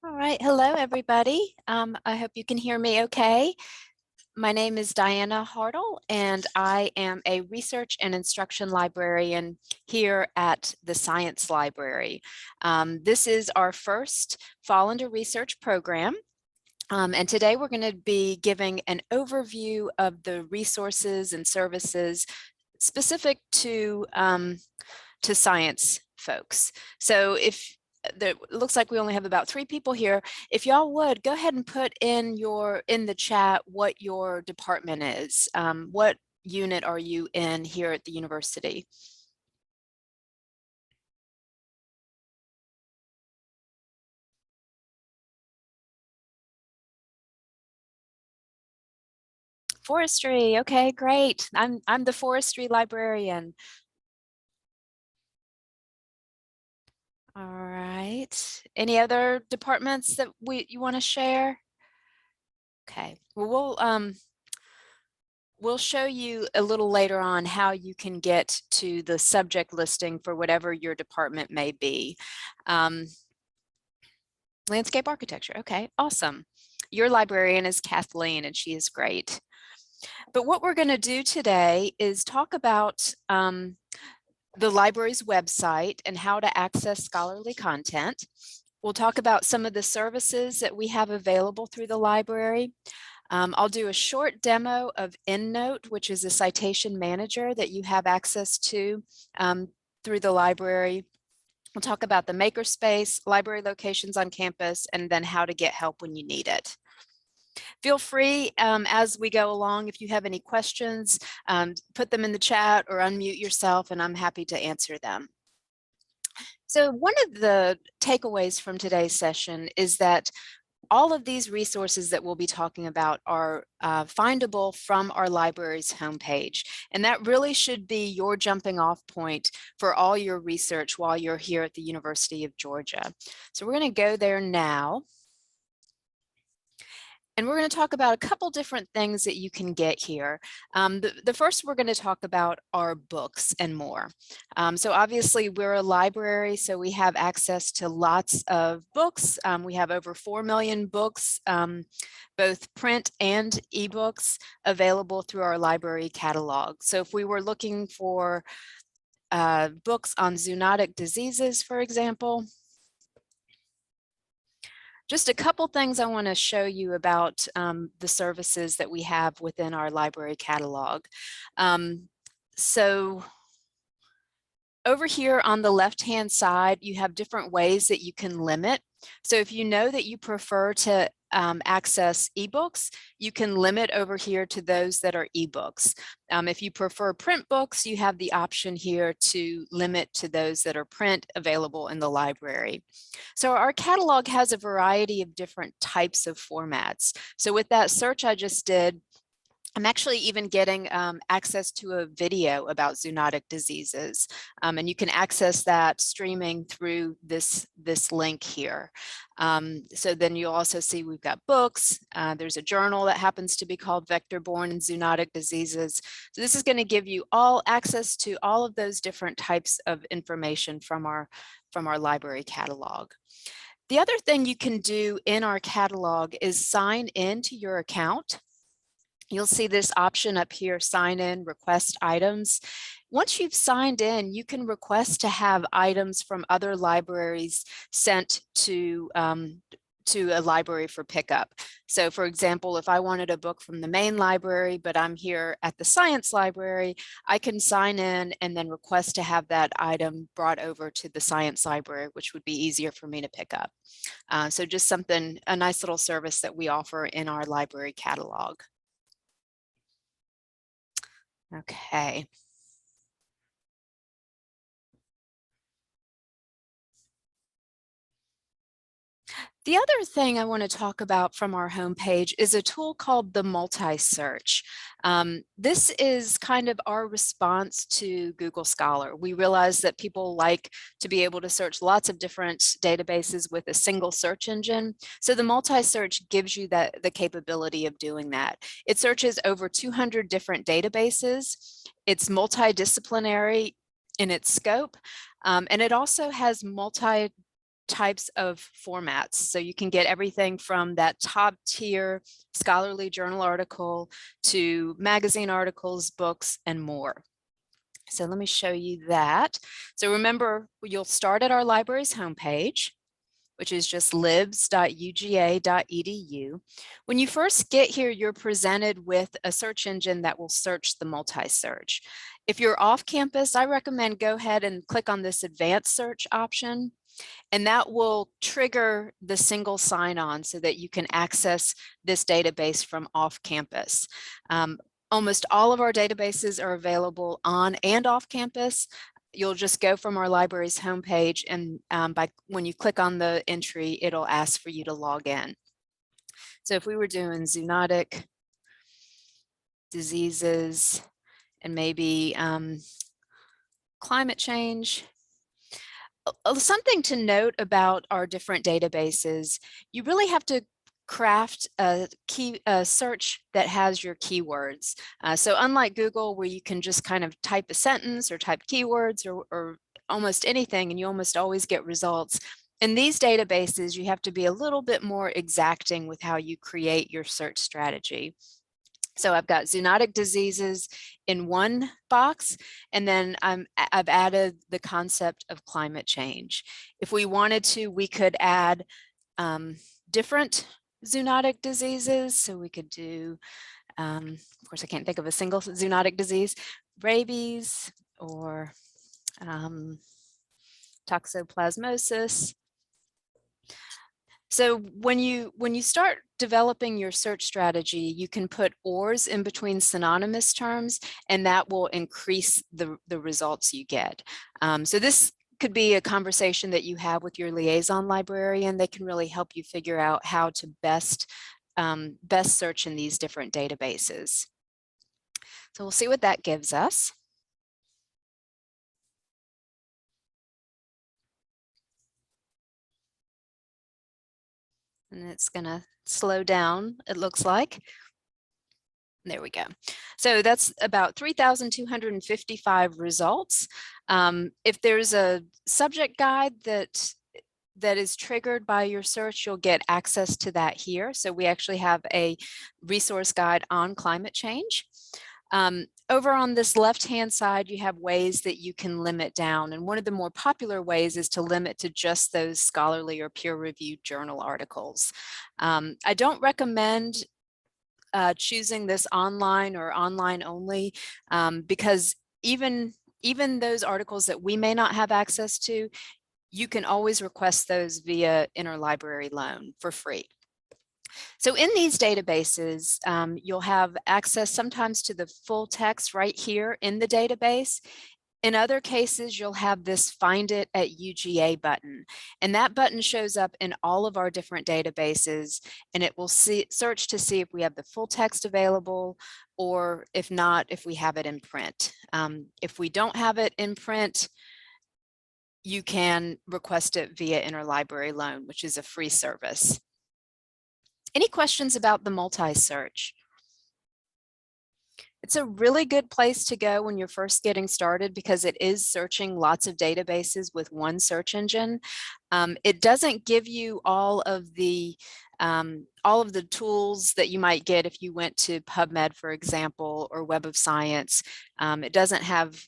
All right, hello everybody. I hope you can hear me okay. My name is Diana Hartle, and I am a research and instruction librarian here at the Science Library. This is our first Fall into Research program, and today we're going to be giving an overview of the resources and services specific to science folks. So if it looks like we only have about 3 people here, if y'all would go ahead and put in the chat what your department is. What unit are you in here at the university? Forestry. Okay, great. I'm the forestry librarian. All right. Any other departments that you want to share? Okay. Well, we'll show you a little later on how you can get to the subject listing for whatever your department may be. Landscape architecture. Okay, awesome. Your librarian is Kathleen, and she is great. But what we're going to do today is talk about the library's website and how to access scholarly content. We'll talk about some of the services that we have available through the library. I'll do a short demo of EndNote, which is a citation manager that you have access to through the library. We'll talk about the makerspace, library locations on campus, and then how to get help when you need it. Feel free as we go along, if you have any questions, put them in the chat or unmute yourself, and I'm happy to answer them. So one of the takeaways from today's session is that all of these resources that we'll be talking about are findable from our library's homepage. And that really should be your jumping off point for all your research while you're here at the University of Georgia. So we're going to go there now. And we're going to talk about a couple different things that you can get here. The first we're going to talk about are books and more. So obviously we're a library, so we have access to lots of books. We have over 4 million books, both print and ebooks, available through our library catalog. So if we were looking for books on zoonotic diseases, for example, just a couple things I want to show you about the services that we have within our library catalog. So over here on the left-hand side, you have different ways that you can limit. So if you know that you prefer to access ebooks, you can limit over here to those that are ebooks. If you prefer print books, you have the option here to limit to those that are print available in the library. So our catalog has a variety of different types of formats. So with that search I just did, I'm actually even getting access to a video about zoonotic diseases, and you can access that streaming through this link here. So then you'll also see we've got books. There's a journal that happens to be called Vector-Borne and Zoonotic Diseases. So this is going to give you all access to all of those different types of information from our library catalog. The other thing you can do in our catalog is sign in to your account. You'll see this option up here, sign in, request items. Once you've signed in, you can request to have items from other libraries sent to a library for pickup. So for example, if I wanted a book from the main library, but I'm here at the Science Library, I can sign in and then request to have that item brought over to the Science Library, which would be easier for me to pick up. So just a nice little service that we offer in our library catalog. Okay. The other thing I want to talk about from our homepage is a tool called the multi-search. This is kind of our response to Google Scholar. We realize that people like to be able to search lots of different databases with a single search engine. So the multi-search gives you the capability of doing that. It searches over 200 different databases. It's multidisciplinary in its scope, and it also has types of formats. So you can get everything from that top tier scholarly journal article to magazine articles, books, and more. So let me show you that. So remember, you'll start at our library's homepage, which is just libs.uga.edu. When you first get here, you're presented with a search engine that will search the multi-search. If you're off campus, I recommend go ahead and click on this advanced search option, and that will trigger the single sign-on so that you can access this database from off campus. Almost all of our databases are available on and off campus. You'll just go from our library's homepage, and when you click on the entry, it'll ask for you to log in. So if we were doing zoonotic diseases and maybe climate change, something to note about our different databases, you really have to craft a search that has your keywords. So unlike Google, where you can just kind of type a sentence or type keywords or almost anything, and you almost always get results, in these databases, you have to be a little bit more exacting with how you create your search strategy. So I've got zoonotic diseases in one box, and then I've added the concept of climate change. If we wanted to, we could add different zoonotic diseases. So we could do, of course, I can't think of a single zoonotic disease, rabies or toxoplasmosis. So when you start developing your search strategy, you can put ors in between synonymous terms, and that will increase the results you get. So this could be a conversation that you have with your liaison librarian. They can really help you figure out how to best search in these different databases. So we'll see what that gives us. And it's going to slow down, it looks like. There we go. So that's about 3,255 results. If there's a subject guide that is triggered by your search, you'll get access to that here. So we actually have a resource guide on climate change. Over on this left-hand side, you have ways that you can limit down. And one of the more popular ways is to limit to just those scholarly or peer-reviewed journal articles. I don't recommend choosing this online or online only because even those articles that we may not have access to, you can always request those via interlibrary loan for free. So in these databases, you'll have access sometimes to the full text right here in the database. In other cases, you'll have this Find It at UGA button, and that button shows up in all of our different databases, and it will search to see if we have the full text available, or if not, if we have it in print. If we don't have it in print, you can request it via interlibrary loan, which is a free service. Any questions about the multi-search? It's a really good place to go when you're first getting started because it is searching lots of databases with one search engine. It doesn't give you all of the tools that you might get if you went to PubMed, for example, or Web of Science. It doesn't have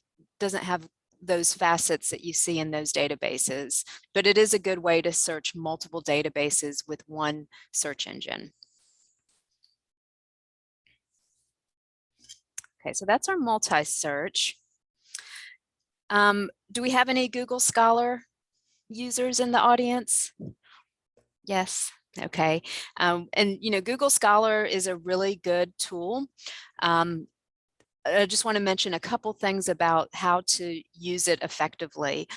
those facets that you see in those databases, but it is a good way to search multiple databases with one search engine. Okay, so that's our multi-search. Do we have any Google Scholar users in the audience? Yes, okay. And you know, Google Scholar is a really good tool. I just want to mention a couple things about how to use it effectively.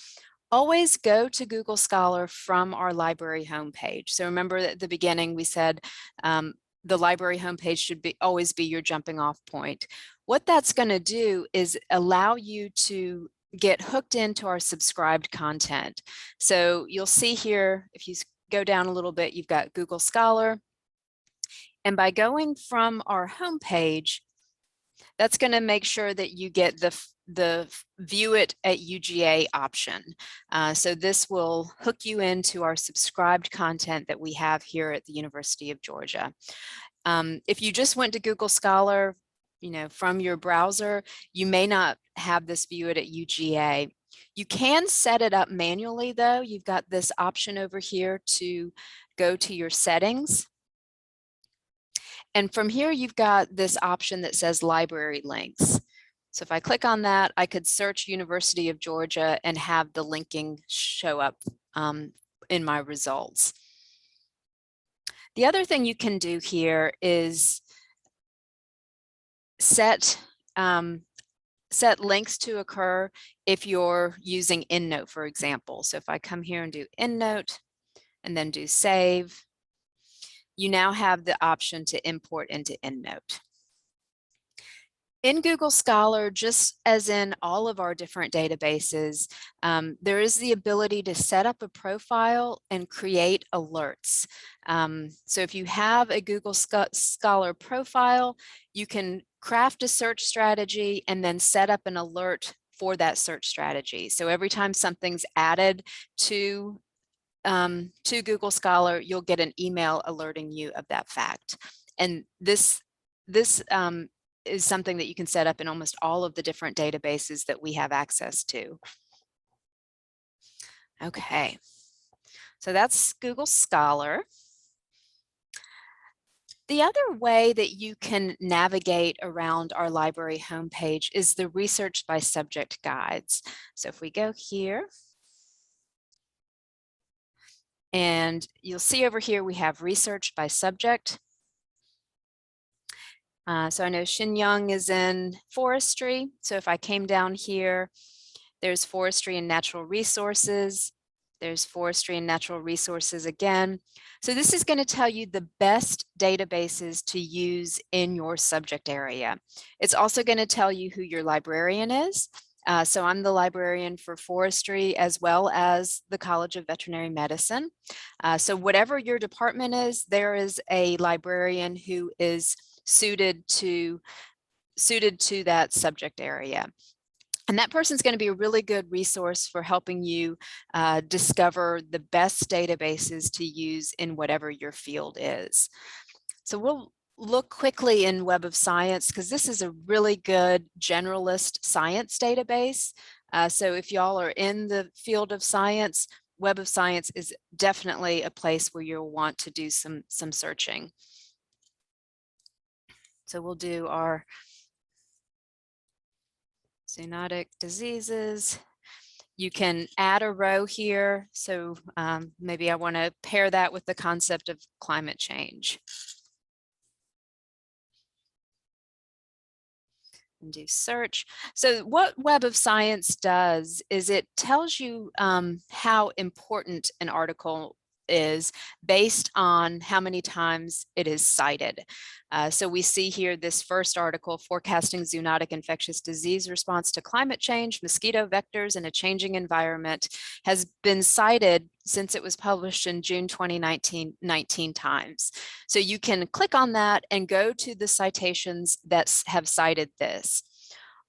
Always go to Google Scholar from our library homepage. So remember at the beginning we said the library homepage should always be your jumping off point. What that's going to do is allow you to get hooked into our subscribed content. So you'll see here, if you go down a little bit, you've got Google Scholar. And by going from our homepage, that's going to make sure that you get the view it at UGA option. So this will hook you into our subscribed content that we have here at the University of Georgia. If you just went to Google Scholar, from your browser, you may not have this view it at UGA. You can set it up manually though. You've got this option over here to go to your settings. And from here, you've got this option that says library links. So if I click on that, I could search University of Georgia and have the linking show up in my results. The other thing you can do here is set links to occur if you're using EndNote, for example. So if I come here and do EndNote and then do save, you now have the option to import into EndNote. In Google Scholar, just as in all of our different databases, there is the ability to set up a profile and create alerts. So if you have a Google Scholar profile, you can craft a search strategy and then set up an alert for that search strategy. So every time something's added to Google Scholar, you'll get an email alerting you of that fact. And this is something that you can set up in almost all of the different databases that we have access to. Okay, so that's Google Scholar. The other way that you can navigate around our library homepage is the research by subject guides. So if we go here, and you'll see over here we have research by subject. So I know Young is in forestry. So if I came down here, there's forestry and natural resources. There's forestry and natural resources again. So this is going to tell you the best databases to use in your subject area. It's also going to tell you who your librarian is. So I'm the librarian for forestry as well as the College of Veterinary Medicine. So whatever your department is, there is a librarian who is suited to that subject area. And that person's going to be a really good resource for helping you discover the best databases to use in whatever your field is. So we'll look quickly in Web of Science because this is a really good generalist science database. So if y'all are in the field of science, Web of Science is definitely a place where you'll want to do some searching. So we'll do our zoonotic diseases. You can add a row here. So maybe I want to pair that with the concept of climate change. And do search. So what Web of Science does is it tells you how important an article is based on how many times it is cited. So we see here this first article, Forecasting Zoonotic Infectious Disease Response to Climate Change, Mosquito Vectors in a Changing Environment, has been cited since it was published in June 2019, 19 times. So you can click on that and go to the citations that have cited this.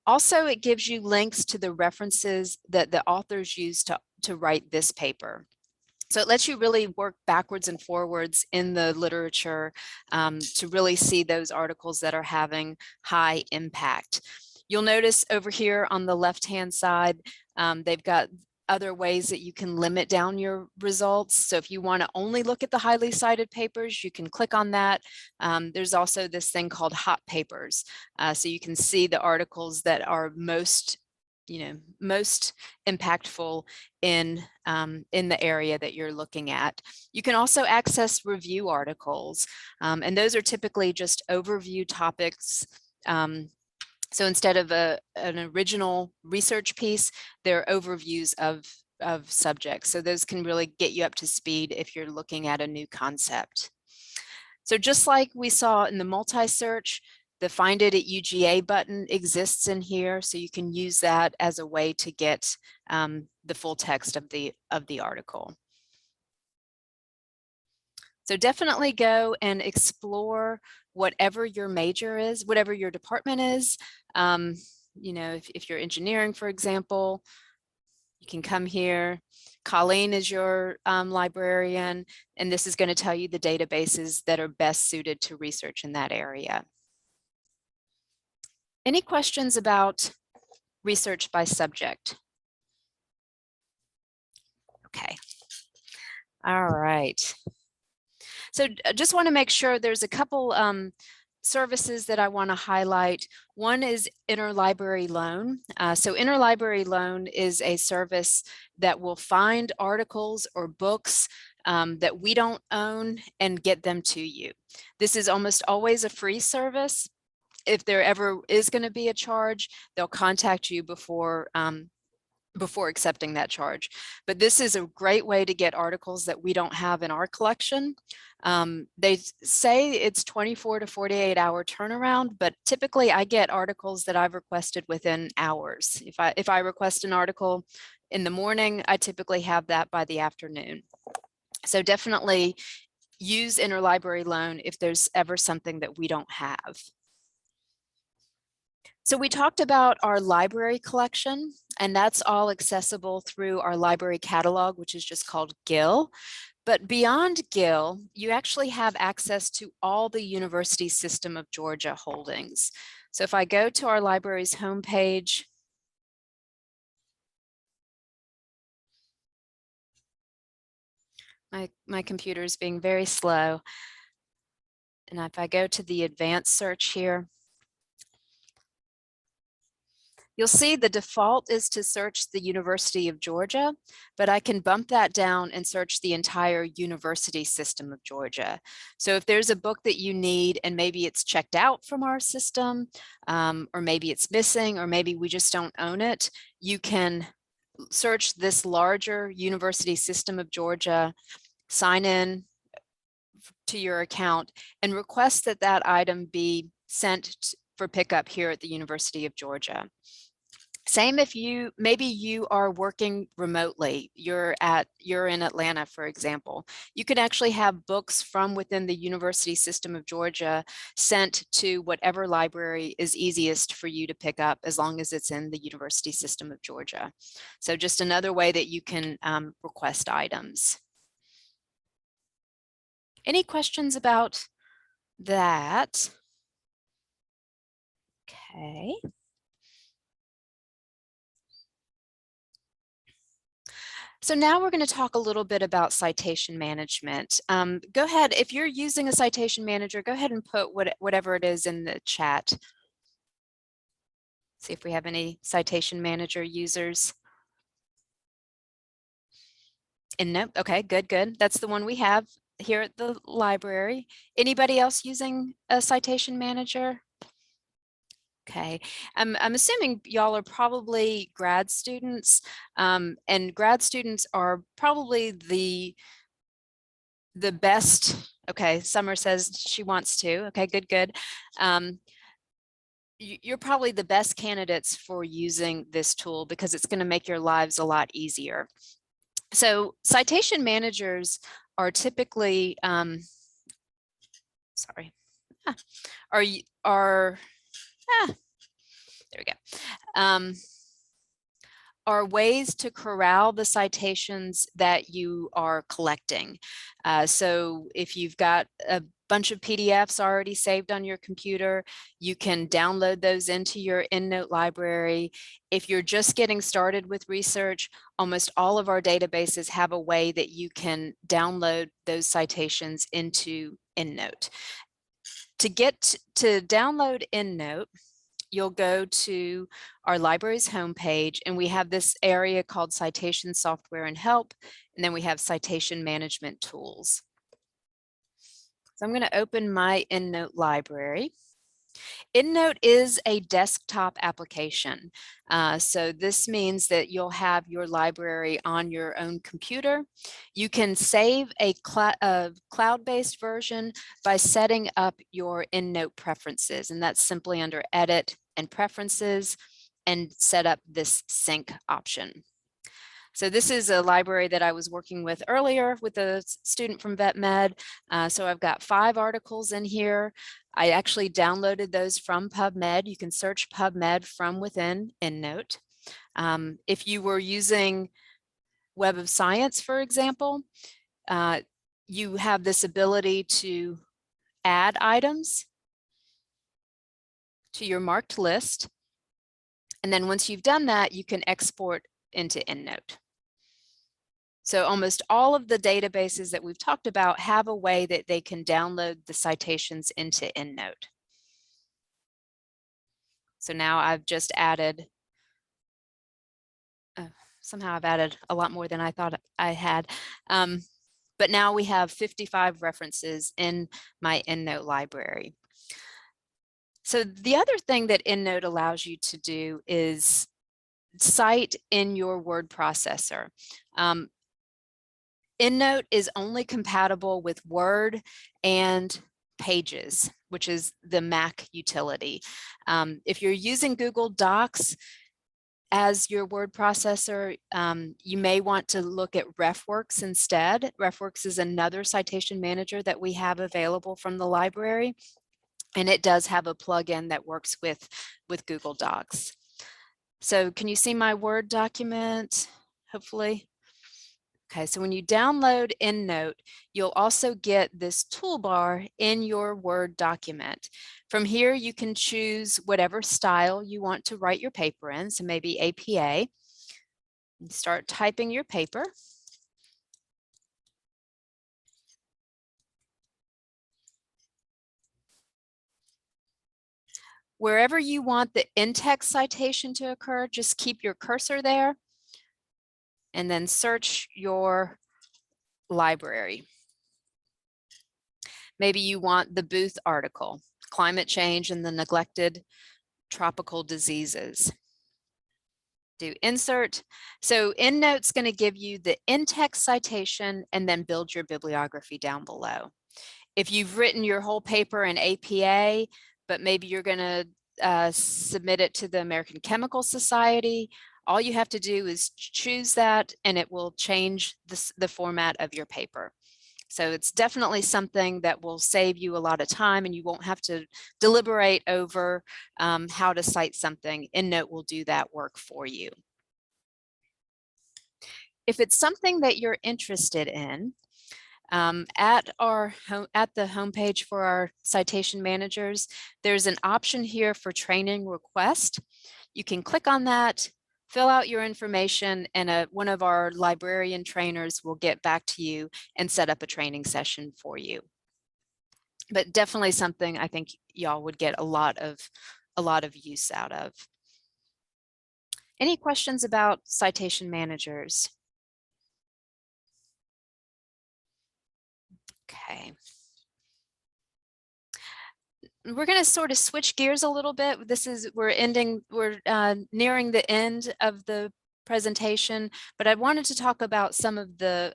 Also, it gives you links to the references that the authors used to write this paper. So it lets you really work backwards and forwards in the literature to really see those articles that are having high impact. You'll notice over here on the left-hand side, they've got other ways that you can limit down your results. So if you want to only look at the highly cited papers, you can click on that. There's also this thing called hot papers. So you can see the articles that are most impactful in the area that you're looking at. You can also access review articles, and those are typically just overview topics. So instead of an original research piece, they're overviews of subjects. So those can really get you up to speed if you're looking at a new concept. So just like we saw in the multi-search, the Find It at UGA button exists in here, so you can use that as a way to get the full text of the article. So definitely go and explore whatever your major is, whatever your department is. you know, if you're engineering, for example, you can come here. Colleen is your librarian, and this is going to tell you the databases that are best suited to research in that area. Any questions about research by subject? Okay. All right. So just want to make sure there's a couple services that I want to highlight. One is interlibrary loan. So interlibrary loan is a service that will find articles or books that we don't own and get them to you. This is almost always a free service. If there ever is going to be a charge, they'll contact you before accepting that charge. But this is a great way to get articles that we don't have in our collection. They say it's 24 to 48 hour turnaround, but typically I get articles that I've requested within hours. If I request an article in the morning, I typically have that by the afternoon. So definitely use interlibrary loan if there's ever something that we don't have. So we talked about our library collection, and that's all accessible through our library catalog, which is just called GIL. But beyond GIL, you actually have access to all the University System of Georgia holdings. So if I go to our library's homepage, my computer is being very slow. And if I go to the advanced search here, you'll see the default is to search the University of Georgia, but I can bump that down and search the entire University System of Georgia. So if there's a book that you need and maybe it's checked out from our system, or maybe it's missing, or maybe we just don't own it, you can search this larger University System of Georgia, sign in to your account, and request that that item be sent for pickup here at the University of Georgia. Same if maybe you are working remotely, you're in Atlanta, for example. You could actually have books from within the University System of Georgia sent to whatever library is easiest for you to pick up, as long as it's in the University System of Georgia. So just another way that you can request items. Any questions about that? Okay. So now we're going to talk a little bit about citation management. Go ahead, if you're using a citation manager, go ahead and put whatever it is in the chat. See if we have any citation manager users. And nope, okay, good. That's the one we have here at the library. Anybody else using a citation manager? Okay, I'm assuming y'all are probably grad students, and grad students are probably the best. Okay, Summer says she wants to. Okay, good. You're probably the best candidates for using this tool because it's going to make your lives a lot easier. So citation managers are typically, there we go. Are ways to corral the citations that you are collecting. So if you've got a bunch of PDFs already saved on your computer, you can download those into your EndNote library. If you're just getting started with research, almost all of our databases have a way that you can download those citations into EndNote. To download EndNote, you'll go to our library's homepage, and we have this area called Citation Software and Help, and then we have Citation Management Tools. So I'm going to open my EndNote library. EndNote is a desktop application. So this means that you'll have your library on your own computer. You can save a cloud-based version by setting up your EndNote preferences, and that's simply under Edit and Preferences, and set up this sync option. So this is a library that I was working with earlier with a student from Vet Med. So I've got 5 articles in here. I actually downloaded those from PubMed. You can search PubMed from within EndNote. If you were using Web of Science, for example, you have this ability to add items to your marked list. And then once you've done that, you can export into EndNote. So almost all of the databases that we've talked about have a way that they can download the citations into EndNote. So now I've just added, somehow I've added a lot more than I thought I had. But now we have 55 references in my EndNote library. So the other thing that EndNote allows you to do is cite in your word processor. EndNote is only compatible with Word and Pages, which is the Mac utility. If you're using Google Docs as your word processor, you may want to look at RefWorks instead. RefWorks is another citation manager that we have available from the library, and it does have a plugin that works with Google Docs. So can you see my Word document, hopefully? Okay, so when you download EndNote, you'll also get this toolbar in your Word document. From here, you can choose whatever style you want to write your paper in, so maybe APA. And start typing your paper. Wherever you want the in-text citation to occur, just keep your cursor there and then search your library. Maybe you want the Booth article, Climate Change and the Neglected Tropical Diseases. Do insert. So EndNote's going to give you the in-text citation and then build your bibliography down below. If you've written your whole paper in APA, but maybe you're going to submit it to the American Chemical Society, all you have to do is choose that and it will change the format of your paper. So it's definitely something that will save you a lot of time and you won't have to deliberate over how to cite something. EndNote will do that work for you. If it's something that you're interested in, at the homepage for our citation managers, there's an option here for training request. You can click on that, fill out your information, and one of our librarian trainers will get back to you and set up a training session for you. But definitely something I think y'all would get a lot of use out of. Any questions about citation managers? Okay. We're going to sort of switch gears a little bit. We're nearing the end of the presentation, but I wanted to talk about some of the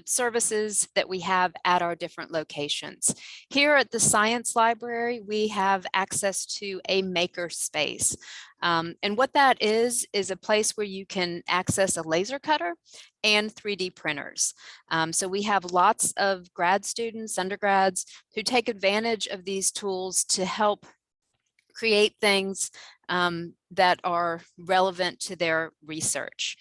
services that we have at our different locations. Here at the Science Library, we have access to a maker space. And what that is a place where you can access a laser cutter and 3D printers. So we have lots of grad students, undergrads, who take advantage of these tools to help create things that are relevant to their research.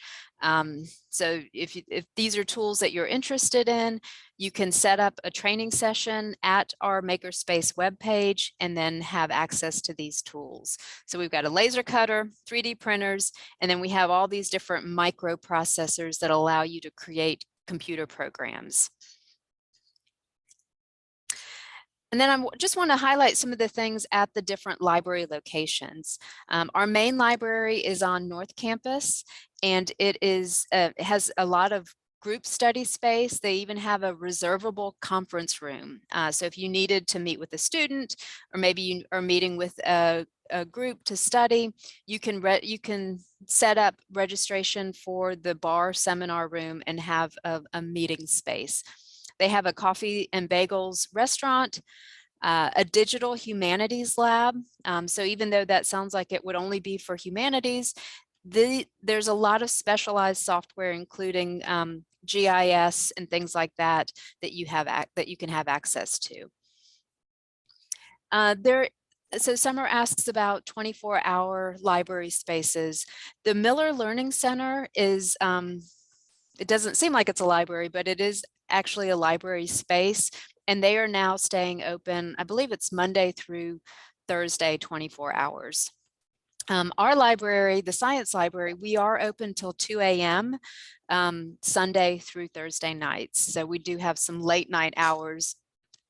So if these are tools that you're interested in, you can set up a training session at our Makerspace webpage and then have access to these tools. So we've got a laser cutter, 3D printers, and then we have all these different microprocessors that allow you to create computer programs. And then I just want to highlight some of the things at the different library locations. Our main library is on North Campus, and it has a lot of group study space. They even have a reservable conference room. So if you needed to meet with a student, or maybe you are meeting with a group to study, you can set up registration for the bar seminar room and have a meeting space. They have a coffee and bagels restaurant, a digital humanities lab. So even though that sounds like it would only be for humanities, there's a lot of specialized software, including GIS and things like that, that you can have access to. So Summer asks about 24-hour library spaces. The Miller Learning Center is, it doesn't seem like it's a library, but it is actually a library space, and they are now staying open. I believe it's Monday through Thursday, 24 hours. Our library, the science library, we are open till 2 a.m. Sunday through Thursday nights. So we do have some late night hours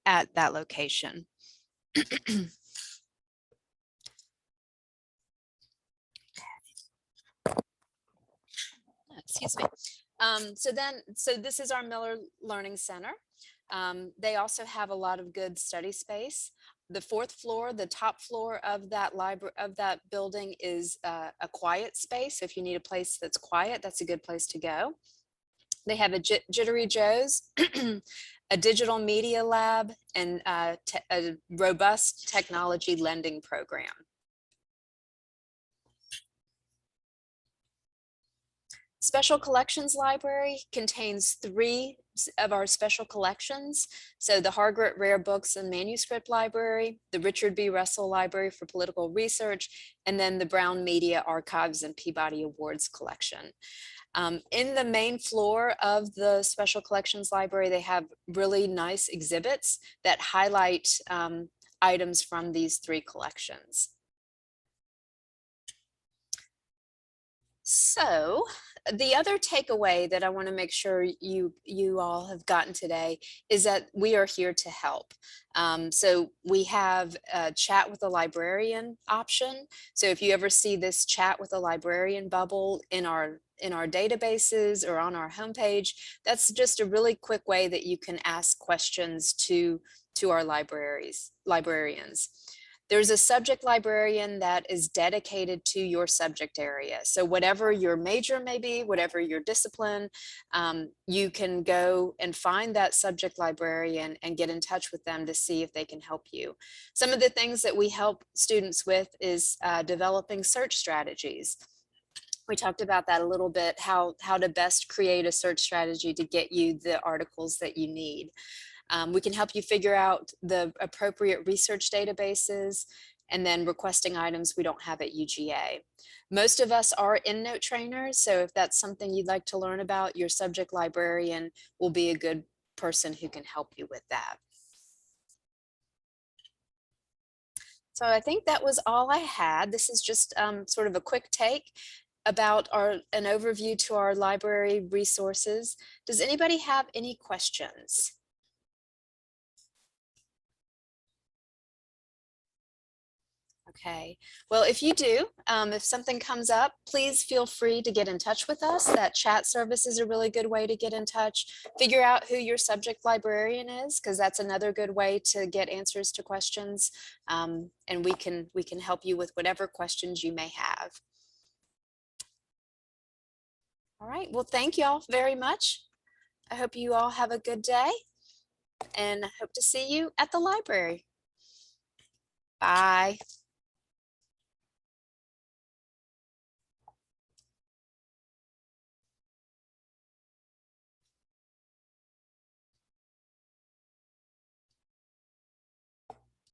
at that location. Excuse me. So this is our Miller Learning Center. They also have a lot of good study space. The fourth floor, the top floor of that library, of that building, is a quiet space. If you need a place that's quiet, that's a good place to go. They have a Jittery Joe's, a digital media lab, and a robust technology lending program. Special Collections Library contains 3 of our special collections. So the Hargret Rare Books and Manuscript Library, the Richard B. Russell Library for Political Research, and then the Brown Media Archives and Peabody Awards collection. In the main floor of the Special Collections Library, they have really nice exhibits that highlight items from these 3 collections. So the other takeaway that I want to make sure you all have gotten today is that we are here to help. So we have a chat with a librarian option. So if you ever see this chat with a librarian bubble in our databases or on our homepage, that's just a really quick way that you can ask questions to our librarians. There's a subject librarian that is dedicated to your subject area. So whatever your major may be, whatever your discipline, you can go and find that subject librarian and get in touch with them to see if they can help you. Some of the things that we help students with is developing search strategies. We talked about that a little bit, how to best create a search strategy to get you the articles that you need. We can help you figure out the appropriate research databases, and then requesting items we don't have at UGA. Most of us are EndNote trainers, so if that's something you'd like to learn about, your subject librarian will be a good person who can help you with that. So I think that was all I had. This is just sort of a quick take about an overview to our library resources. Does anybody have any questions? Okay, well, if you do, if something comes up, please feel free to get in touch with us. That chat service is a really good way to get in touch. Figure out who your subject librarian is, because that's another good way to get answers to questions. And we can help you with whatever questions you may have. All right, well, thank you all very much. I hope you all have a good day, and I hope to see you at the library. Bye.